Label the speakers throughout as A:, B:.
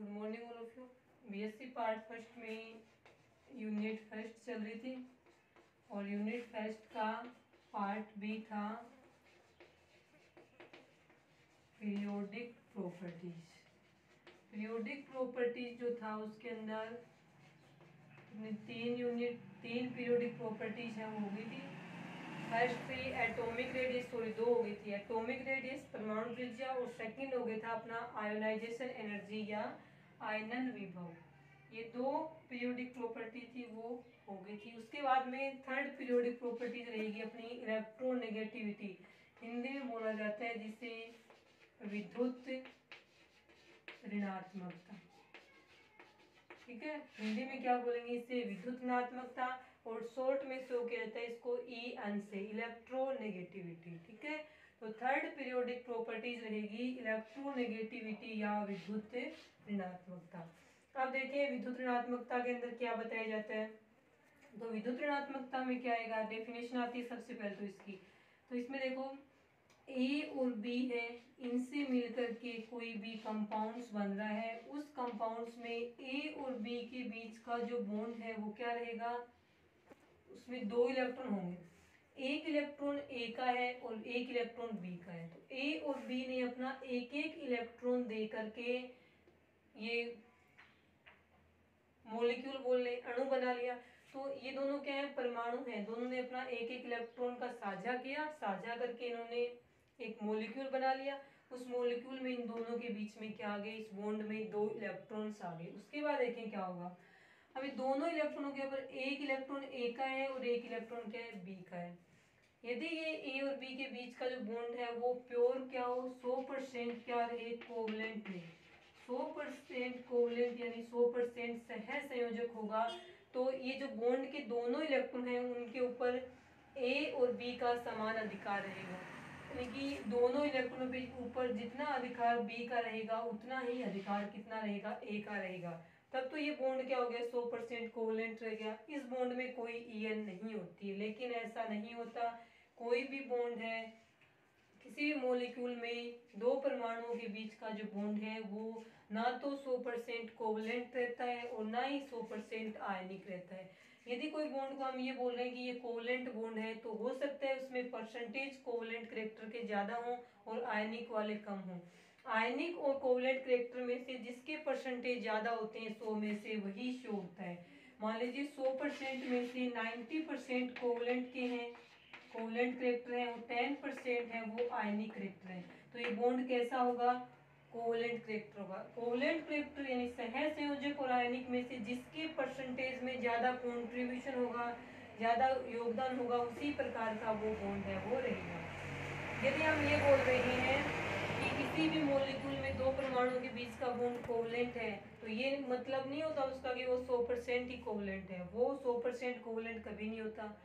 A: Morning all of you. BSc part first में unit first चल रही थी और यूनिट फर्स्ट का पार्ट बी था पीरियोडिक प्रॉपर्टीज। पीरियोडिक प्रॉपर्टीज जो था उसके अंदर तीन पीरियोडिक प्रॉपर्टीज है वो हो गई थी। फर्स्ट थी एटॉमिक रेडियस, सॉरी दो हो गई थी, एटॉमिक रेडियस परमाणु त्रिज्या, और सेकंड हो गया था अपना आयोनाइजेशन एनर्जी या आयनन विभव। ये दो पीरियोडिक प्रॉपर्टी थी वो हो गई थी। उसके बाद में थर्ड पीरियोडिक प्रॉपर्टीज रहेगी अपनी इलेक्ट्रोनेगेटिविटी, हिंदी में बोला जाता है जिसे विद्युत ऋणात्मकता। ठीक है, हिंदी में क्या बोलेंगे इसे, विद्युत ऋणात्मकता, और शॉर्ट में शो किया जाता है इसको EN से, इलेक्ट्रोनेगेटिविटी। ठीक है, तो थर्ड पीरियोडिक प्रॉपर्टीज रहेगी इलेक्ट्रोनेगेटिविटी या विद्युत ऋणात्मकता। अब देखिए विद्युत ऋणात्मकता के अंदर क्या बताया जाता है। तो विद्युत ऋणात्मकता में क्या आएगा, डेफिनेशन आती है सबसे पहले तो इसकी। तो इसमें देखो ए और बी है, इनसे मिलकर के कोई भी कंपाउंड्स बन रहा है, उस कंपाउंड्स में ए और बी के बीच का जो बॉन्ड है वो क्या रहेगा, उसमें दो इलेक्ट्रॉन होंगे, एक इलेक्ट्रॉन ए का है और एक इलेक्ट्रॉन बी का है। तो ए और बी ने अपना एक एक इलेक्ट्रॉन दे करके ये मॉलिक्यूल बोल ले, अणु बना लिया। तो ये दोनों क्या है, परमाणु हैं, दोनों ने अपना एक एक इलेक्ट्रॉन का साझा किया, साझा करके इन्होंने एक मॉलिक्यूल बना लिया। उस मॉलिक्यूल में इन दोनों के बीच में क्या आ गए, इस बॉन्ड में दो इलेक्ट्रॉन्स आ गए। उसके बाद देखें क्या होगा, अभी दोनों इलेक्ट्रॉनों के ऊपर एक इलेक्ट्रॉन ए का है और एक इलेक्ट्रॉन क्या है, बी का है। यदि ये ए और बी के बीच का जो बॉन्ड है वो प्योर क्या हो, 100% क्या रहे, कोवलेंट रहे, 100% कोवलेंट यानी 100% सह संयोजक होगा, तो ये जो बॉन्ड के दोनों इलेक्ट्रॉन हैं उनके ऊपर ए और बी का समान अधिकार रहेगा। यानी कि दोनों इलेक्ट्रॉनों के ऊपर जितना अधिकार बी का रहेगा उतना ही अधिकार कितना रहेगा, ए का रहेगा। तब तो ये बॉन्ड क्या हो गया, 100% कोवलेंट रह गया। इस बॉन्ड में कोई EN नहीं होती, लेकिन ऐसा नहीं होता। कोई भी बॉन्ड है, किसी भी मॉलिक्यूल में दो परमाणुओं के बीच का जो बॉन्ड है वो ना तो 100% कोवलेंट रहता है और ना ही 100% आयनिक रहता है। यदि कोई बॉन्ड को हम ये बोल रहे हैं कि ये कोवलेंट बॉन्ड है, तो हो सकता है उसमें परसेंटेज कोवलेंट कैरेक्टर के ज्यादा हों और आयनिक वाले कम हों। आयनिक और कोवलेंट कैरेक्टर में से जिसके परसेंटेज ज्यादा होते हैं 100 में से वही शो होता है। मान लीजिए 100% में से 90% कोवलेंट के हैं, कोवलेंट कैरेक्टर है, और 10% है वो आयनिक कैरेक्टर है। तो ये बॉन्ड कैसा होगा, कोवलेंट कैरेक्टर होगा। कोवलेंट कैरेक्टर यानी सह संयोजक और आयनिक में से जिसके परसेंटेज में ज्यादा कंट्रीब्यूशन होगा, ज्यादा योगदान होगा, उसी प्रकार का वो बॉन्ड है वो रहेगा। यदि हम ये बोल रहे हैं कि किसी भी मॉलिक्यूल में दो परमाणुओं के बीच का बॉन्ड कोवलेंट है, तो ये मतलब नहीं होता उसका कि वो 100% ही कोवलेंट है, वो 100% कोवलेंट कभी नहीं होता।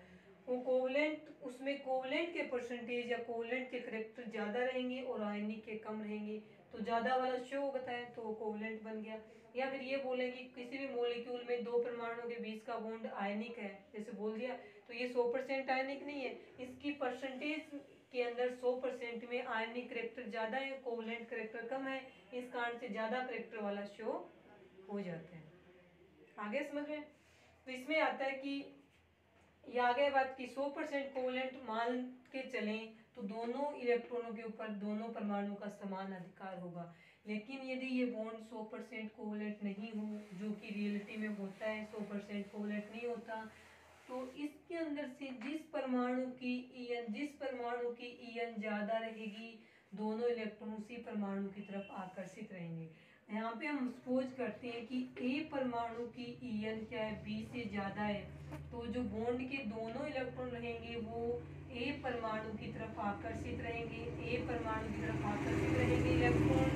A: वो कोवलेंट, उसमें कोवलेंट के परसेंटेज या कोवलेंट के करेक्टर ज्यादा रहेंगे और आयनिक के कम रहेंगे, तो ज्यादा वाला शो होता है तो वो कोवलेंट बन गया। या फिर ये बोलेंगे किसी भी मॉलिक्यूल में दो परमाणुओं के बीच का बॉन्ड आयनिक है, जैसे बोल दिया, तो ये 100% आयनिक नहीं है, इसकी परसेंटेज के अंदर 100% में आयनिक करेक्टर ज्यादा है, कोवलेंट करेक्टर कम है, इस कारण से ज्यादा करेक्टर वाला शो हो जाता है। आगे समझ में, तो इसमें आता है कि ये आ गया बात कि 100% कोवलेंट मान के चलें तो दोनों इलेक्ट्रॉनों के ऊपर दोनों परमाणु का समान अधिकार होगा। लेकिन यदि ये बॉन्ड 100% कोवलेंट नहीं हो, जो कि रियलिटी में होता है 100% कोवलेंट नहीं होता, तो इसके अंदर से जिस परमाणु की EN ज्यादा रहेगी, दोनों इलेक्ट्रॉन उसी परमाणु की तरफ आकर्षित रहेंगे। यहाँ पे हम सपोज करते हैं कि ए परमाणु की EN क्या है, बी से ज्यादा है, तो जो बॉन्ड के दोनों इलेक्ट्रॉन रहेंगे वो ए परमाणु की तरफ आकर्षित रहेंगे, ए परमाणु की तरफ आकर्षित रहेंगे इलेक्ट्रॉन।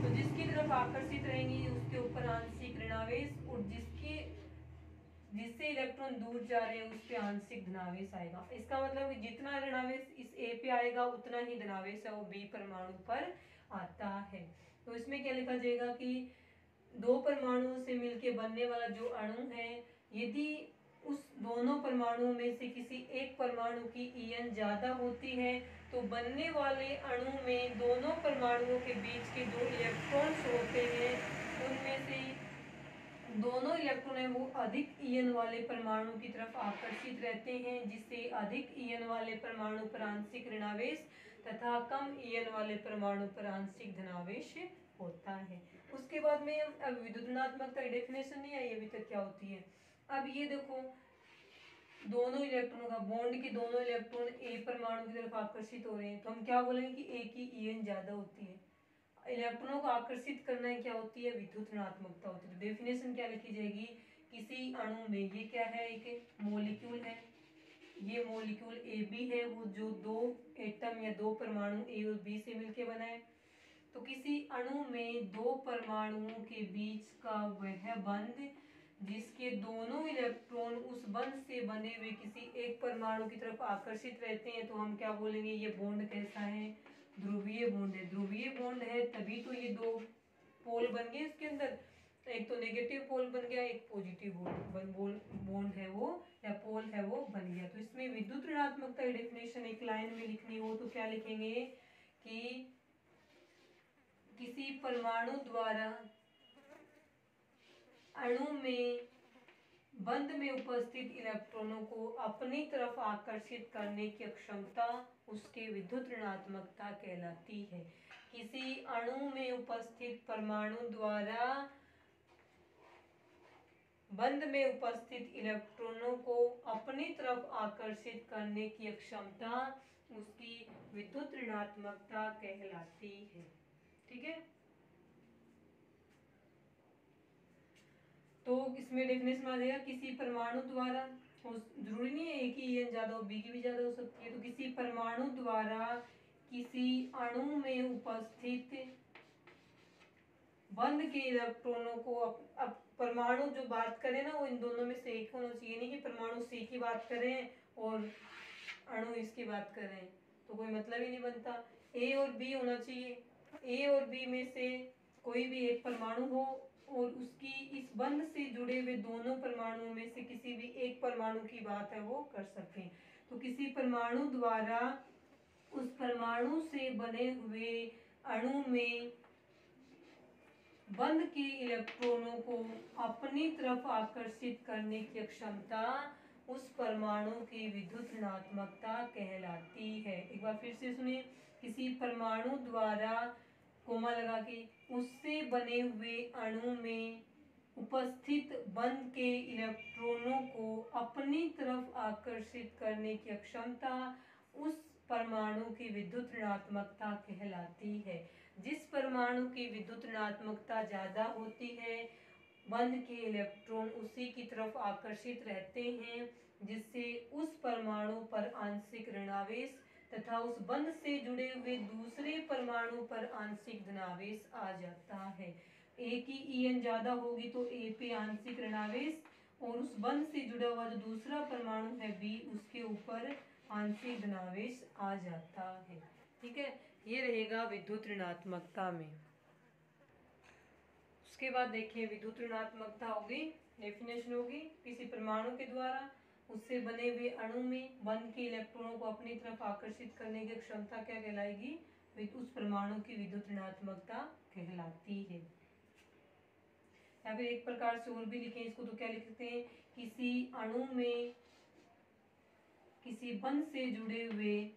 A: तो जिसकी तरफ आकर्षित रहेंगे उसके ऊपर आंशिक ऋणावेश, और जिससे इलेक्ट्रॉन दूर जा रहे हैं उस पे आंशिक धनावेश आएगा। इसका मतलब जितना ऋणावेश इस ए पे आएगा उतना ही धनावेश है वो बी परमाणु पर आता है। तो इसमें क्या लिखा जाएगा कि दो परमाणुओं से मिलकर बनने वाला जो अणु है, यदि उस दोनों परमाणुओं में से किसी एक परमाणु की En ज़्यादा होती है तो बनने वाले अणु में दोनों परमाणुओं के बीच के जो इलेक्ट्रॉन्स होते हैं उनमें से दोनों इलेक्ट्रॉन है वो अधिक En वाले परमाणु की तरफ आकर्षित रहते हैं, जिससे अधिक En वाले परमाणु पर आंशिक ऋणावेश तथा कम En वाले परमाणु पर आंशिक धनावेश होता है। उसके बाद में अब विद्युत ऋणात्मकता की डेफिनेशन नहीं आई अभी तक क्या होती है। अब ये देखो दोनों इलेक्ट्रॉनों का बॉन्ड के दोनों इलेक्ट्रॉन ए परमाणु की तरफ आकर्षित हो रहे हैं तो हम क्या बोलेंगे कि ए की En ज्यादा होती है। इलेक्ट्रॉनों को आकर्षित करना है क्या होती है, विद्युत ऋणात्मकता होती है। तो डेफिनेशन क्या लिखी जाएगी, किसी अणु में ये क्या है, एक मॉलिक्यूल है, ये मॉलिक्यूल ए बी है, वो जो दो एटम या दो परमाणु ए और बी से मिलकर बना है। तो किसी अणु में दो परमाणुओं के बीच का वह बंध जिसके दोनों इलेक्ट्रॉन उस बंध से बने हुए किसी एक परमाणु की तरफ आकर्षित रहते हैं तो हम क्या बोलेंगे, ये बॉन्ड कैसा है, ध्रुवीय बॉन्ड है। ध्रुवीय बॉन्ड है तभी तो ये दो पोल बन गए इसके अंदर, एक तो नेगेटिव पोल बन गया, एक पॉजिटिव बॉन्ड है वो या पोल है वो बन गया। तो इसमें विद्युत ऋणात्मकता की डेफिनेशन एक लाइन में लिखनी हो तो क्या लिखेंगे कि किसी परमाणु द्वारा अणु में बंध में उपस्थित इलेक्ट्रॉनों को अपनी तरफ आकर्षित करने की क्षमता उसकी विद्युत ऋणात्मकता कहलाती है। किसी अणु में उपस्थित परमाणु द्वारा बंध में उपस्थित इलेक्ट्रॉनों को अपनी तरफ आकर्षित करने की क्षमता उसकी विद्युत ऋणात्मकता कहलाती है। ठीक है, तो इसमें डेफिनेशन आ जाएगा किसी परमाणु द्वारा, जरूरी नहीं है एक ही En ज्यादा हो, बी की भी ज्यादा हो सकती है। तो किसी परमाणु द्वारा किसी अणु में उपस्थित बंध के इलेक्ट्रॉनों को अब परमाणु जो बात करें ना वो इन दोनों में से एक होना चाहिए, नहीं कि परमाणु सी की बात करें और अणु इसकी बात करें तो कोई मतलब ही नहीं बनता। ए और बी होना चाहिए, ए और बी में से कोई भी एक परमाणु हो और उसकी इस बंध से जुड़े हुए दोनों परमाणुओं में से किसी भी एक परमाणु की बात है वो कर सकते हैं। तो किसी परमाणु द्वारा उस परमाणु से बने हुए अणु में बंध के इलेक्ट्रॉनों को अपनी तरफ आकर्षित करने की क्षमता उस परमाणु की विद्युत ऋणात्मकता कहलाती है। एक बार फिर से सुनिए, किसी परमाणु द्वारा कोमा लगा के उससे बने हुए अणु में उपस्थित बंध के इलेक्ट्रॉनों को अपनी तरफ आकर्षित करने की क्षमता उस परमाणु की विद्युत ऋणात्मकता कहलाती है। जिस परमाणु की विद्युत ऋणात्मकता ज्यादा होती है बंध के इलेक्ट्रॉन उसी की तरफ आकर्षित रहते हैं, जिससे उस परमाणु पर आंशिक ऋणावेश तथा उस बंध से जुड़े हुए दूसरे परमाणु पर आंशिक धनावेश आ जाता है। ए की En ज्यादा होगी तो ए पे आंशिक ऋणावेश और उस बंध से जुड़ा हुआ जो दूसरा परमाणु है बी उसके ऊपर आंशिक धनावेश आ जाता है। ठीक है, ये रहेगा विद्युत ऋणात्मकता में। उसके बाद देखिए विद्युत ऋणात्मकता होगी, डेफिनेशन होगी किसी परमाणु के द्वारा उससे बने हुए अणु में बंध के इलेक्ट्रॉनों को अपनी तरफ आकर्षित करने की क्षमता क्या कहलाएगी, उस परमाणु की विद्युत ऋणात्मकता कहलाती है। या फिर एक प्रकार से और भी लिखें इसको तो क्या लिखते हैं, किसी अणु में किसी बंध से जुड़े हुए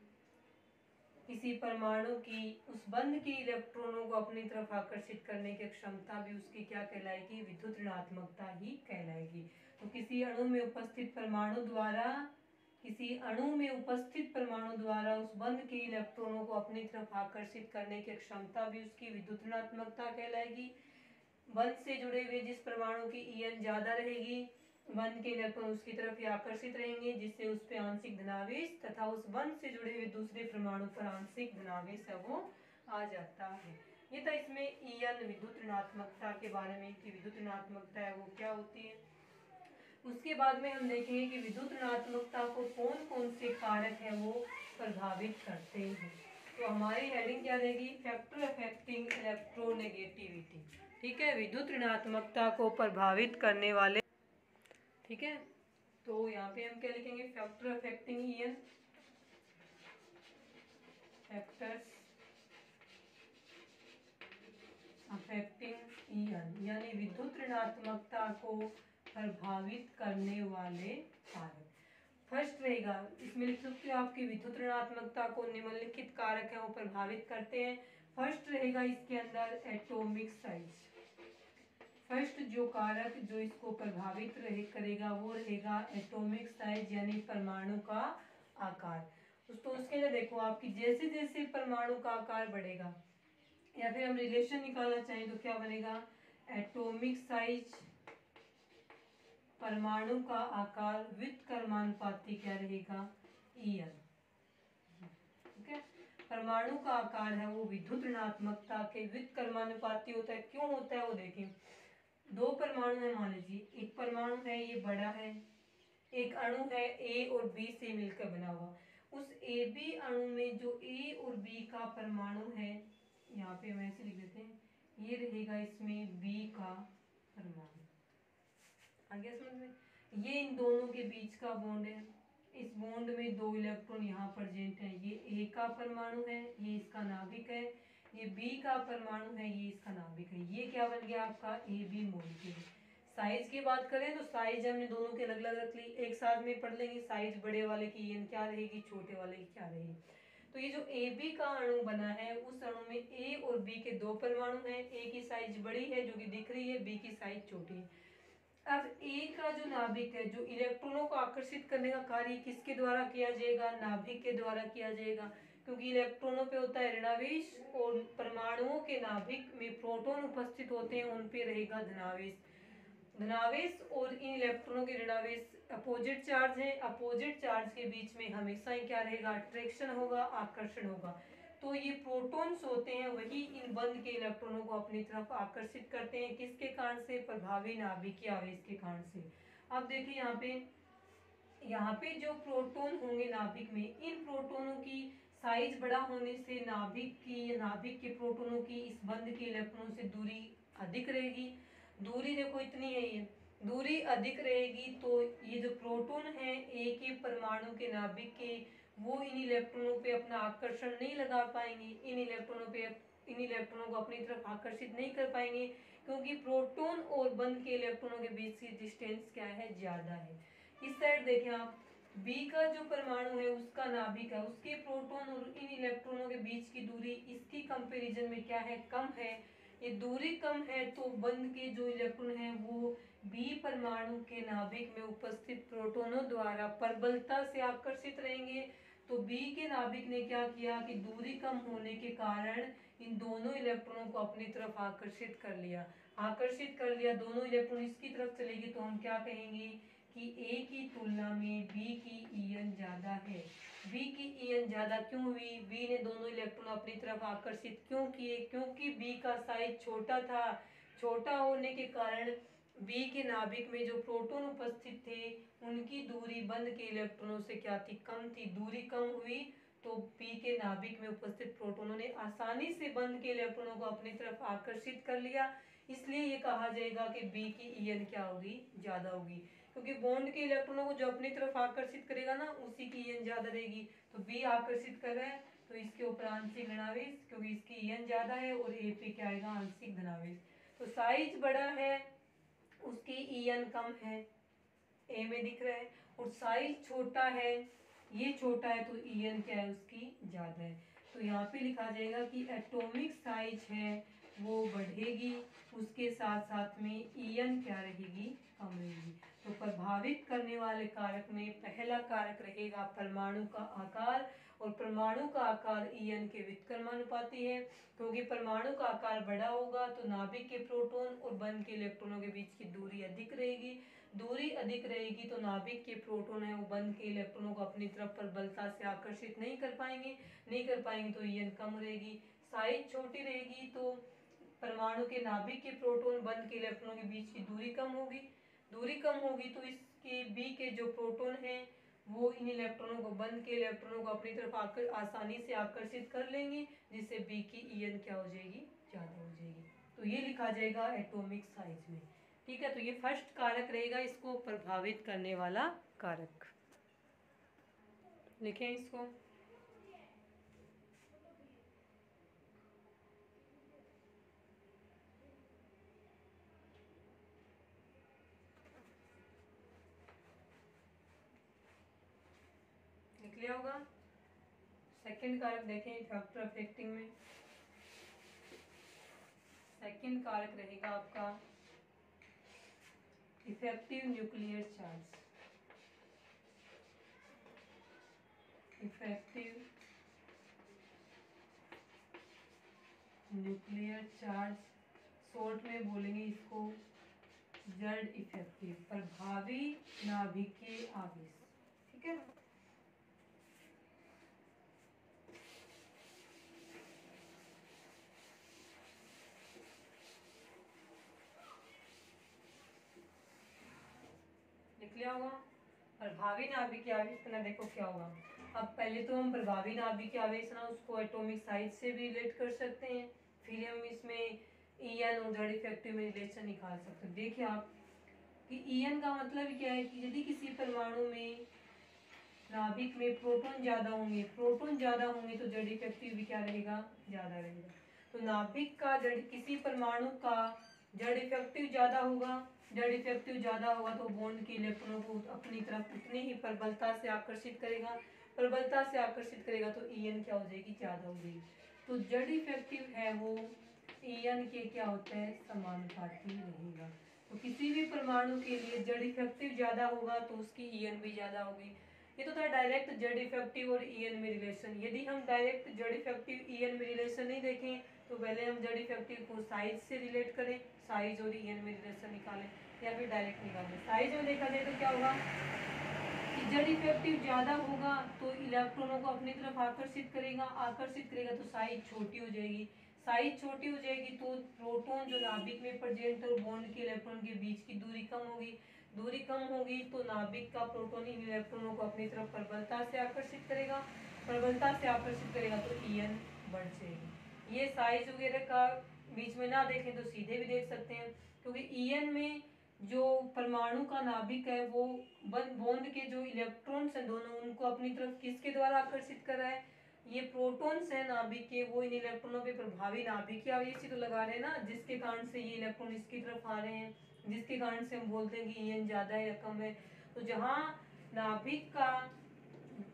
A: किसी परमाणु की उस बंध के इलेक्ट्रॉनों को अपनी तरफ आकर्षित करने की क्षमता भी उसकी क्या कहलाएगी, विद्युत ऋणात्मकता ही कहलाएगी। तो किसी अणु में उपस्थित परमाणु द्वारा उस बंध के इलेक्ट्रॉनों को अपनी तरफ आकर्षित करने की क्षमता भी उसकी विद्युत ऋणात्मकता कहलाएगी। बंध से जुड़े हुए जिस परमाणु की En ज्यादा रहेगी बंध के इलेक्ट्रॉन उसकी तरफ ही आकर्षित रहेंगे, जिससे उस पर आंशिक धनावेश तथा उस बंध से जुड़े हुए दूसरे परमाणु पर आंशिक धनावेश है वो आ जाता है। ये था इसमें En विद्युत ऋणात्मकता के बारे में कि विद्युत ऋणात्मकता है वो क्या होती है। उसके बाद में हम देखेंगे कि विद्युत ऋणात्मकता को कौन कौन से कारक है वो प्रभावित करते हैं। तो हमारी हेडिंग क्या रहेगी, फैक्टर अफेक्टिंग इलेक्ट्रोनेगेटिविटी। ठीक है, विद्युत ऋणात्मकता को प्रभावित करने वाले, ठीक है, तो यहाँ पे हम क्या लिखेंगे, factor affecting EN, factors affecting EN, यानी विद्युत ऋणात्मकता को प्रभावित करने वाले कारक। फर्स्ट रहेगा, इसमें लिख सकते हो आपकी विद्युत ऋणात्मकता को निम्नलिखित कारक है वो प्रभावित करते हैं। फर्स्ट रहेगा इसके अंदर एटॉमिक साइज। फर्स्ट जो कारक जो इसको प्रभावित करेगा वो रहेगा एटॉमिक साइज, यानी परमाणु का आकार। तो उसके अंदर देखो आपकी जैसे जैसे परमाणु का आकार बढ़ेगा, या फिर हम रिलेशन निकालना चाहें तो क्या बनेगा, एटॉमिक साइज परमाणु का आकार व्युत्क्रमानुपाती क्या रहेगा, ईएन। ठीक है, परमाणु का आकार है वो विद्युत ऋणात्मकता के व्युत्क्रमानुपाती होता है। क्यों होता है वो देखें, दो परमाणु है, मान लीजिए एक परमाणु है ये बड़ा है, एक अणु है ए और बी से मिलकर बना हुआ। उस ए बी अणु में जो ए और बी का परमाणु है, यहाँ पे हम ऐसे लिख देते हैं, ये रहेगा इसमें बी का परमाणु। आ गया समझ में, ये इन दोनों के बीच का बॉन्ड है। इस बॉन्ड में दो इलेक्ट्रॉन यहाँ प्रेजेंट है, ये ए का परमाणु है, ये इसका नाभिक है, ये बी का परमाणु है, ये इसका नाभिक है। ये क्या बन गया आपका ए बी मॉलिक्यूल। साइज की बात करें तो साइज हमने दोनों के अलग अलग रख ली, एक साथ में पढ़ लेंगे। साइज बड़े वाले की ईएन क्या रहेगी, छोटे वाले की क्या रहेगी। तो ये जो ए बी का अणु बना है, उस अणु में ए और बी के दो परमाणु हैं। ए की साइज बड़ी है जो कि दिख रही है, बी की साइज छोटी है। अब ए का जो नाभिक है, जो इलेक्ट्रॉनों को आकर्षित करने का कार्य किसके द्वारा किया जाएगा, नाभिक के द्वारा किया जाएगा, क्योंकि इलेक्ट्रॉनों पे होता है ऋणावेश और परमाणुओं के नाभिक में प्रोटॉन उपस्थित होते हैं, उन पे रहेगा धनावेश। धनावेश और इन इलेक्ट्रॉनों के ऋणावेश अपोजिट चार्ज है, अपोजिट चार्ज के बीच में हमेशा ही क्या रहेगा, अट्रैक्शन होगा, आकर्षण होगा। तो ये प्रोटॉन्स होते हैं वही इन बंद के इलेक्ट्रॉनों को अपनी तरफ आकर्षित करते हैं, किसके कारण से, प्रभावी नाभिकीय आवेश के कारण से। अब देखिए यहाँ पे जो प्रोटॉन होंगे नाभिक में, इन प्रोटॉनों की साइज बड़ा होने से नाभिक के प्रोटॉनों की इस बंद के इलेक्ट्रॉनों से दूरी अधिक रहेगी। दूरी देखो इतनी है, ये दूरी अधिक रहेगी, तो ये जो प्रोटॉन है ए के परमाणु के नाभिक के, वो इन इलेक्ट्रॉनों पे अपना आकर्षण नहीं लगा पाएंगे, इन इलेक्ट्रॉनों को अपनी तरफ आकर्षित नहीं कर पाएंगे, क्योंकि प्रोटॉन और बंद के इलेक्ट्रॉनों के बीच की डिस्टेंस क्या है, ज्यादा है। इस साइड देखें आप, बी का जो परमाणु है उसका नाभिक है, उसके प्रोटॉन और इन इलेक्ट्रॉनों के बीच की दूरी इसकी कंपैरिजन में क्या है, कम है। ये दूरी कम है तो बंद के जो इलेक्ट्रॉन है वो बी परमाणु के नाभिक में उपस्थित प्रोटॉनों द्वारा प्रबलता से आकर्षित रहेंगे। तो बी के नाभिक ने क्या किया कि दूरी कम होने के कारण इन दोनों इलेक्ट्रॉनों को अपनी तरफ आकर्षित कर लिया। दोनों इलेक्ट्रॉन इसकी तरफ चलेगी तो हम क्या कहेंगे कि ए की तुलना में बी की ईएन ज्यादा है। बी की ईएन ज्यादा क्यों हुई, बी ने दोनों इलेक्ट्रॉन अपनी तरफ आकर्षित क्यों किए, क्योंकि बी का साइज छोटा था। छोटा होने के कारण बी के नाभिक में जो प्रोटॉन उपस्थित थे उनकी दूरी बंद के इलेक्ट्रॉनों से क्या थी, कम थी। दूरी कम हुई तो बी के नाभिक में उपस्थित प्रोटॉनों ने आसानी से बंद के इलेक्ट्रॉनों को अपनी तरफ आकर्षित कर लिया। इसलिए ये कहा जाएगा कि बी की ईएन क्या होगी, ज्यादा होगी, क्योंकि बॉन्ड के इलेक्ट्रॉनों को जो अपनी तरफ आकर्षित करेगा ना उसी की ईएन ज्यादा रहेगी। तो बी आकर्षित कर रहा है तो इसके ऊपर आंशिक ऋणावेश, क्योंकि इसकी ईएन ज्यादा है, और ए पे क्या आएगा, आंशिक धनावेश। तो साइज बड़ा है उसकी ईएन कम है, ए में दिख रहा है, और साइज छोटा है, ये छोटा है, तो ईएन क्या है, उसकी ज्यादा है। तो यहाँ पे लिखा जाएगा कि एटॉमिक साइज है वो बढ़ेगी, उसके साथ साथ में ईएन क्या रहेगी, कम रहेगी। तो प्रभावित करने वाले कारक में पहला कारक रहेगा परमाणु का आकार, और परमाणु का आकार ईएन के व्युत्क्रमानुपाती है, क्योंकि परमाणु का आकार बड़ा होगा तो नाभिक के प्रोटॉन और बंद के इलेक्ट्रॉनों के बीच की दूरी अधिक रहेगी। दूरी अधिक रहेगी तो नाभिक के प्रोटॉन है वो बंद के इलेक्ट्रॉनों को अपनी तरफ प्रबलता से आकर्षित नहीं कर पाएंगे तो ईएन कम रहेगी। साइज छोटी रहेगी तो परमाणु के नाभिक के प्रोटॉन बंद के इलेक्ट्रॉनों के बीच की दूरी कम होगी तो इसके बी के जो प्रोटॉन है वो इन इलेक्ट्रॉनों को, बंद के इलेक्ट्रॉनों को अपनी तरफ आसानी से आकर्षित कर लेंगे, जिससे बी की ईएन क्या हो जाएगी, ज्यादा हो जाएगी। तो ये लिखा जाएगा एटॉमिक साइज में। ठीक है, तो ये फर्स्ट कारक रहेगा इसको प्रभावित करने वाला कारक। लिखें इसको। लिख लिया होगा। सेकंड कारक देखें फैक्टर अफेक्टिंग में। सेकंड कारक रहेगा आपका effective nuclear charge. Effective nuclear charge, short में बोलेंगे इसको जेड इफेक्टिव, प्रभावी नाभिकीय आवेश। ठीक है। लिख लिया होगा। प्रभावी नाभिकीय आवेश ना, देखो क्या होगा। अब पहले तो हम प्रभावी नाभिकीय आवेश ना उसको एटॉमिक साइज से भी रिलेट कर सकते हैं, फिर हम इसमें ईएन और जेड इफेक्टिव में रिलेशन निकाल सकते हैं। देखिए आप कि ईएन का मतलब क्या है कि यदि किसी परमाणु में नाभिक में प्रोटॉन ज्यादा होंगे, तो जेड इफेक्टिव भी क्या रहेगा, ज्यादा रहेगा। तो नाभिक का जेड, किसी परमाणु का जेड इफेक्टिव ज्यादा होगा, तो बॉन्ड के इलेक्ट्रॉनों को अपनी तरफ उतनी ही प्रबलता से आकर्षित करेगा, तो ईएन क्या हो जाएगी, ज्यादा हो जाएगी। तो जेड इफेक्टिव है वो ईएन के क्या होता है, समानुपाती रहेगा। तो किसी भी परमाणु के लिए जेड इफेक्टिव ज्यादा होगा तो उसकी ईएन भी ज्यादा होगी। ये तो था डायरेक्ट जेड इफेक्टिव और ईएन में रिलेशन। यदि हम डायरेक्ट जेड इफेक्टिव ईएन में रिलेशन नहीं देखें तो पहले हम जेड इफेक्टिव को साइज से रिलेट करें, साइज और ईएन में रिलेशन निकालें, या फिर डायरेक्ट निकालें। साइज में देखा जाए तो क्या होगा कि जेड इफेक्टिव ज्यादा होगा तो इलेक्ट्रॉनों को अपनी तरफ आकर्षित करेगा, तो साइज छोटी हो जाएगी। तो प्रोटॉन जो नाभिक में प्रेजेंट और बॉन्ड के इलेक्ट्रॉन के बीच की दूरी कम होगी, तो नाभिक का प्रोटॉन इन इलेक्ट्रॉनों को अपनी तरफ प्रबलता से आकर्षित करेगा, तो ईएन बढ़ जाएगी। ये साइज वगैरह का बीच में ना देखें तो सीधे भी देख सकते हैं, क्योंकि ईएन में जो परमाणु का नाभिक है वो बॉन्ड के जो इलेक्ट्रॉन्स हैं दोनों, उनको अपनी तरफ किसके द्वारा आकर्षित कर रहा है, ये प्रोटॉन्स हैं नाभिक के, वो इन इलेक्ट्रॉनों पे प्रभावी नाभिकीय आवेश ही तो लगा रहे हैं ना, जिसके कारण से ये इलेक्ट्रॉन इसकी तरफ आ रहे हैं, जिसके कारण से हम बोलते हैं कि ईएन ज्यादा है या कम है। तो जहाँ नाभिक का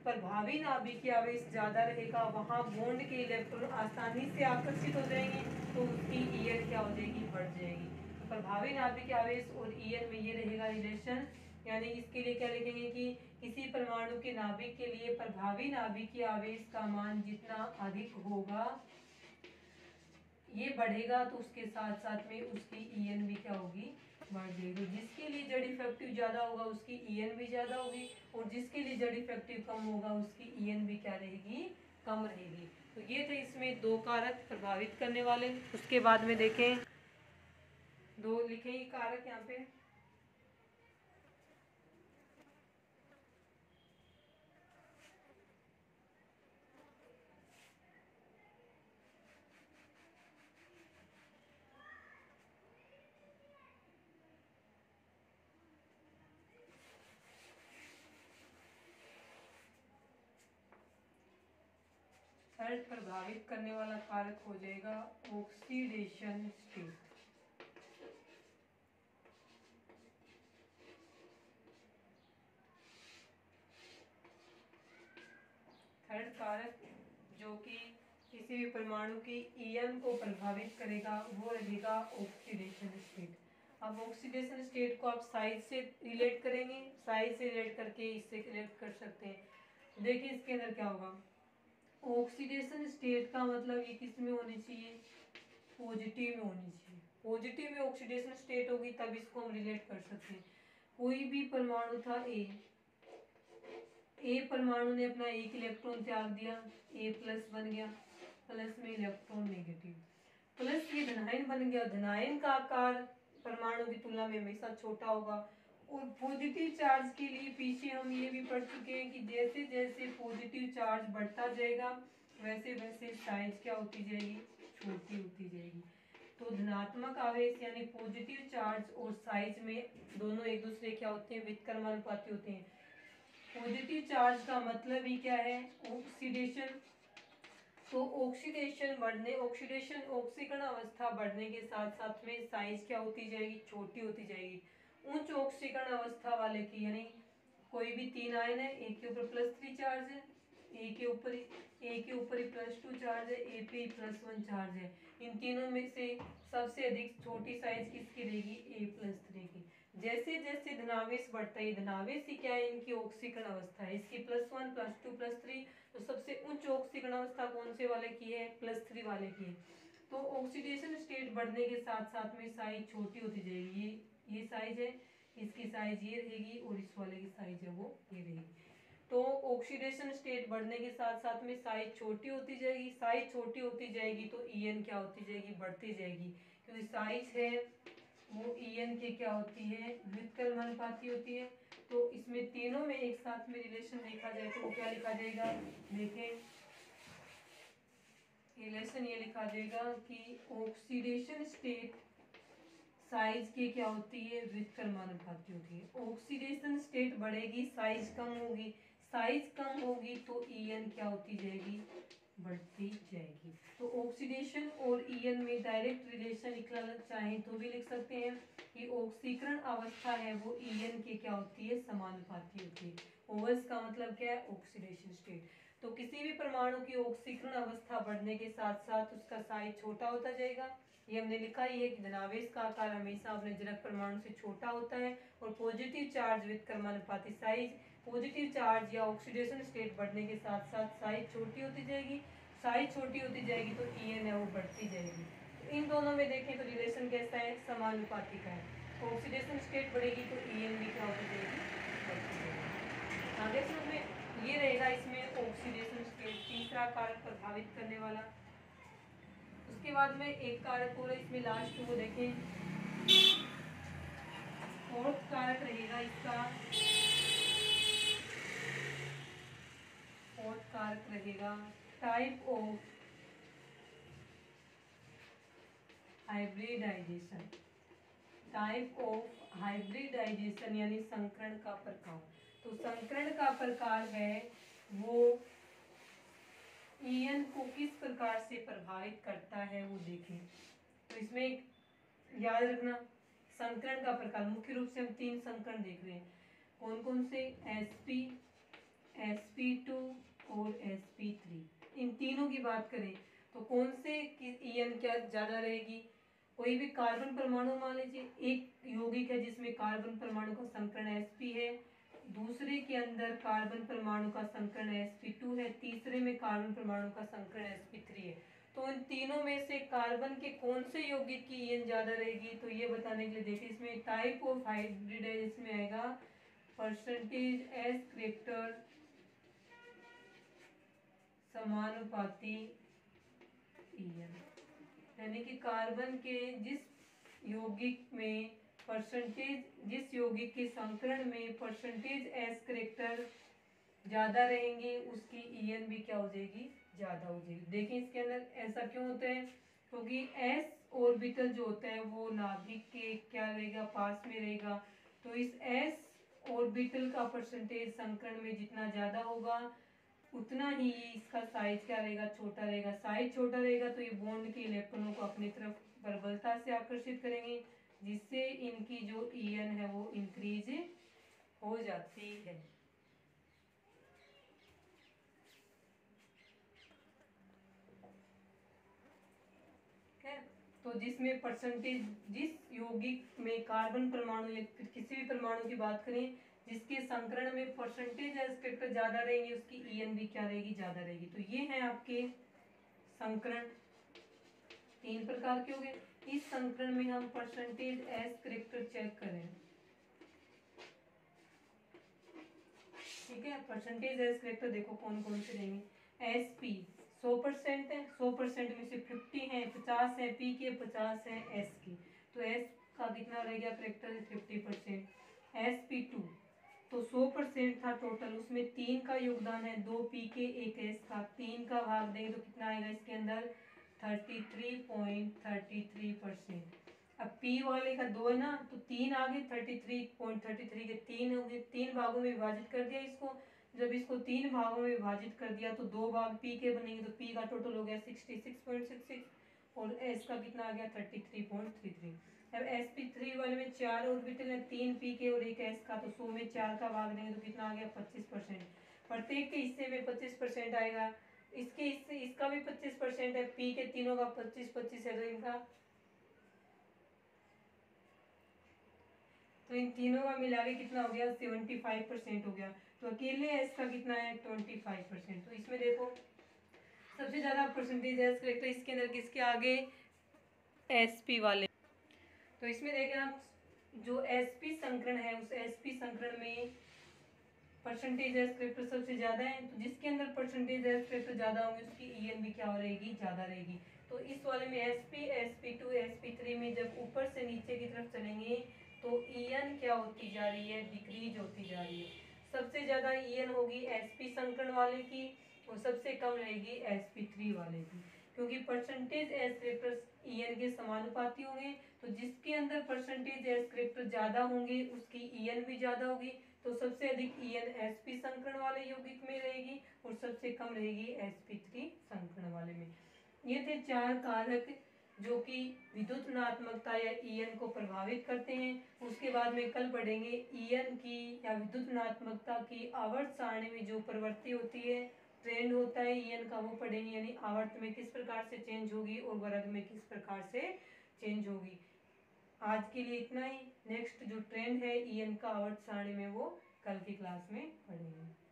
A: प्रभावी नाभिकीय आवेश ज्यादा रहेगा वहां बॉन्ड के इलेक्ट्रॉन आसानी से आकर्षित हो जाएंगे, तो उसकी ईएन क्या हो जाएगी, बढ़ जाएगी। तो प्रभावी नाभिकीय आवेश और ईएन में ये रहेगा रिलेशन। यानी इसके लिए क्या लिखेंगे कि किसी परमाणु के नाभिक के लिए प्रभावी नाभिकीय आवेश का मान जितना अधिक होगा, ये बढ़ेगा, तो उसके साथ साथ में उसकी ईएन भी क्या होगी, बढ़ जाएगी। जिसके लिए जेड इफेक्टिव ज्यादा होगा उसकी ईएन भी ज्यादा होगी, और जिसके लिए जेड इफेक्टिव कम होगा उसकी ईएन भी क्या रहेगी, कम रहेगी। तो ये थे इसमें दो कारक प्रभावित करने वाले। उसके बाद में देखें, दो लिखे कारक यहाँ पे। थर्ड प्रभावित करने वाला कारक हो जाएगा ऑक्सीडेशन स्टेट। थर्ड कारक जो कि किसी भी परमाणु की ईएन को प्रभावित करेगा वो रहेगा ऑक्सीडेशन स्टेट। अब ऑक्सीडेशन स्टेट को आप साइज से रिलेट करेंगे, साइज से रिलेट करके इससे रिलेट कर सकते हैं। देखिए इसके अंदर क्या होगा, ऑक्सीडेशन स्टेट का मतलब ये किस में होनी चाहिए, पॉजिटिव में होनी चाहिए। पॉजिटिव में ऑक्सीडेशन स्टेट होगी तब इसको हम रिलेट कर सकते हैं। कोई भी परमाणु था ए परमाणु ने अपना एक इलेक्ट्रॉन त्याग दिया, ए प्लस बन गया, प्लस में इलेक्ट्रॉन नेगेटिव, प्लस ये धनायन बन गया। धनायन का आकार परमाणु की तुलना में हमेशा छोटा होगा। और पॉजिटिव चार्ज के लिए पीछे हम ये भी पढ़ चुके हैं कि जैसे जैसे पॉजिटिव चार्ज बढ़ता जाएगा वैसे वैसे साइज क्या होती जाएगी, छोटी होती जाएगी। तो धनात्मक आवेश यानी पॉजिटिव चार्ज और साइज में दोनों एक दूसरे क्या होते हैं, व्युत्क्रमानुपाती होते हैं। पॉजिटिव चार्ज का मतलब ही क्या है, ऑक्सीडेशन। तो ऑक्सीडेशन ऑक्सीकरण अवस्था बढ़ने के साथ साथ में साइज क्या होती जाएगी, छोटी होती जाएगी। उच्च ऑक्सीकरण अवस्था वाले की, यानी कोई भी तीन आयन है, एक के ऊपर +3 चार्ज है, ए के ऊपर ही +2 चार्ज है, ए पे +1 चार्ज है। इन तीनों में से सबसे अधिक छोटी साइज किसकी रहेगी, A+3 की। जैसे जैसे धनावेश बढ़ता है, धनावेश ही क्या है, इनकी ऑक्सीकरण अवस्था है, इसकी +1 +2 +3। तो सबसे उच्च ऑक्सीकरण अवस्था कौन से वाले की है, +3 वाले की है। तो ऑक्सीडेशन स्टेट बढ़ने के साथ साथ में साइज छोटी होती जाएगी। ये साइज है, इसकी साइज ये रहेगी और इस वाले की साइज है वो ये रहेगी। तो ऑक्सीडेशन स्टेट बढ़ने के साथ साथ में साइज छोटी होती जाएगी। साइज छोटी होती जाएगी तो ईएन क्या होती जाएगी, बढ़ती जाएगी, क्योंकि साइज है वो ईएन के क्या होती है, व्युत्क्रमानुपाती होती है। तो इसमें तीनों में एक साथ में रिलेशन देखा जाए तो क्या लिखा जाएगा, देखें रिलेशन ये लिखा जाएगा कि ऑक्सीडेशन स्टेट साइज की क्या होती है, व्युत्क्रमानुपाती होती है। ऑक्सीडेशन स्टेट बढ़ेगी, साइज कम होगी, साइज कम होगी तो ईएन क्या होती जाएगी, बढ़ती जाएगी। तो ऑक्सीडेशन और ईएन में डायरेक्ट रिलेशन निकालना चाहें तो भी लिख सकते हैं कि ऑक्सीकरण अवस्था है वो ईएन के क्या होती है, समानुपाती होती है। ओएस का मतलब क्या है, ऑक्सीडेशन स्टेट। तो किसी भी परमाणु की ऑक्सीकरण अवस्था बढ़ने के साथ साथ उसका साइज छोटा होता जाएगा। ये हमने लिखा ही है कि धनावेश का आकार हमेशा अपने जनक परमाणु से छोटा होता है। और पॉजिटिव चार्ज व्युत्क्रमानुपाती साइज, पॉजिटिव चार्ज या ऑक्सीडेशन स्टेट बढ़ने के साथ साथ साइज छोटी होती जाएगी। साइज छोटी होती जाएगी तो ईएन है वो बढ़ती जाएगी। तो इन दोनों में देखें तो रिलेशन कैसा है, समानुपाती का है। ऑक्सीडेशन स्टेट बढ़ेगी तो ईएन भी क्या होती जाएगी, बढ़ती जाएगी। आगे से हमें ये रहेगा इसमें ऑक्सीडेशन स्टेट तीसरा कारक प्रभावित करने वाला। उसके बाद में एक कारक और इसमें लास्ट वो देखें, फोर्थ कारक रहेगा इसका, फोर्थ कारक रहेगा type of hybridisation. Type of hybridisation यानी संकरण का प्रकार। तो संकरण का प्रकार है वो ईएन को किस प्रकार से प्रभावित करता है वो देखें। तो इसमें याद रखना संकरण का प्रकार, मुख्य रूप से हम तीन संकरण देख रहे हैं। कौन कौन से, sp, sp2 और sp3। इन तीनों की बात करें तो कौन से ईएन क्या ज्यादा रहेगी, कोई भी कार्बन परमाणु मान लीजिए, एक यौगिक है जिसमें कार्बन परमाणु का संकरण sp है, दूसरे के अंदर कार्बन परमाणु का संकरण sp2 है, तीसरे में कार्बन परमाणु का संकरण sp3 है। तो इन तीनों में से कार्बन के कौन से यौगिक की ईएन ज्यादा रहेगी, तो ये बताने के लिए देखिए इसमें टाइप ऑफ हाइब्रिडाइजेशन में आएगा परसेंटेज एस करेक्टर समानुपाती ईएन, यानी कि कार्बन के जिस यौगिक में परसेंटेज, जिस यौगिक के संकरण में परसेंटेज एस करेक्टर ज्यादा रहेंगे उसकी ईएन भी क्या हो जाएगी, ज्यादा हो जाएगी। देखिए इसके अंदर ऐसा क्यों होता है, क्योंकि एस ऑर्बिटल जो होता है वो नाभिक के क्या रहेगा, पास में रहेगा। तो इस एस ऑर्बिटल का परसेंटेज संकरण में जितना ज्यादा होगा उतना ही इसका साइज क्या रहेगा, छोटा रहेगा। साइज छोटा रहेगा तो ये बॉन्ड के इलेक्ट्रॉनों को अपनी तरफ प्रबलता से आकर्षित करेंगे, जिससे इनकी जो ईएन है वो इंक्रीज हो जाती है। तो जिसमें परसेंटेज, जिस यौगिक में कार्बन परमाणु या फिर किसी भी परमाणु की बात करें जिसके संकरण में परसेंटेज एस्पेक्ट ज्यादा रहेंगे उसकी ईएन भी क्या रहेगी, ज्यादा रहेगी। तो ये है आपके संकरण, तीन प्रकार के हो गए। इस संकरण में हम परसेंटेज एस करेक्टर चेक करें, ठीक है। परसेंटेज एस करेक्टर देखो कौन कौन से रहेंगे। एस पी 100% है, 100% में से 50 है, 50 है पी के, 50 है एस की। तो एस का कितना रह गया करेक्टर, 50%। एस पी टू तो 100% था टोटल, उसमें 3 का योगदान है, 2 पी के 1 एस का, 3 का भाग देंगे तो कितना आएगा इसके अंदर 33.33%। अब पी वाले का 2 है ना, तो 3 आ गए, 33.33 के 3 हो गए, 3 भागों में विभाजित कर दिया इसको। जब इसको 3 भागों में विभाजित कर दिया तो 2 भाग पी के बनेंगे, तो पी का टोटल हो गया 66.66 और एस का कितना आ गया 33.33। अब एस पी थ्री वाले में 4 ऑर्बिटल है, 3 पी के और 1 एस का, तो 100 में 4 का भाग देंगे तो कितना आ गया 25%। प्रत्येक के हिस्से में 25% आएगा। इसके हिस्से इसका भी 25% है, पी के तीनों का 25-25 है, तो इनका, तो इन तीनों का मिला के कितना हो गया 75% हो गया। तो अकेले एस का कितना है 25%। तो इसमें देखो सबसे ज्यादा परसेंटेज एस करेक्टर इसके अंदर किसके आगे, एसपी वाले। तो इसमें देखें आप, जो एसपी संकरण है उस एसपी संकरण में परसेंटेज एस करेक्टर सबसे ज्यादा है, तो जिसके अंदर परसेंटेज एस करेक्टर ज्यादा होंगे उसकी ईएन भी क्या रहेगी, ज्यादा रहेगी। तो इस वाले में एसपी, sp2, sp3 में जब ऊपर से नीचे की तरफ चलेंगे तो ईएन क्या होती जा रही है, डिक्रीज होती जा रही है। सबसे ज्यादा ईएन होगी एसपी संकरण वाले की और सबसे कम रहेगी sp3 वाले की, क्योंकि परसेंटेज एस करेक्टर ईएन के समानुपाती होंगे। तो जिसके अंदर परसेंटेज एस करेक्टर ज्यादा होंगे उसकी ईएन भी ज्यादा होगी। तो सबसे अधिक ईएन एसपी संकरण वाले यौगिक में रहेगी और सबसे कम रहेगी sp3 संकरण वाले में। ये थे 4 कारक जो कि विद्युत ऋणात्मकता या ईएन को प्रभावित करते हैं। उसके बाद में कल पढ़ेंगे ईएन की या विद्युत ऋणात्मकता की आवर्त सारणी में जो प्रवृत्ति होती है, ट्रेंड होता है ईएन का, वो पढ़ेंगे, यानी आवर्त में किस प्रकार से चेंज होगी और वर्ग में किस प्रकार से चेंज होगी। आज के लिए इतना ही। नेक्स्ट जो ट्रेंड है ईएन का आवर्त सारणी में वो कल की क्लास में पढ़ेंगे।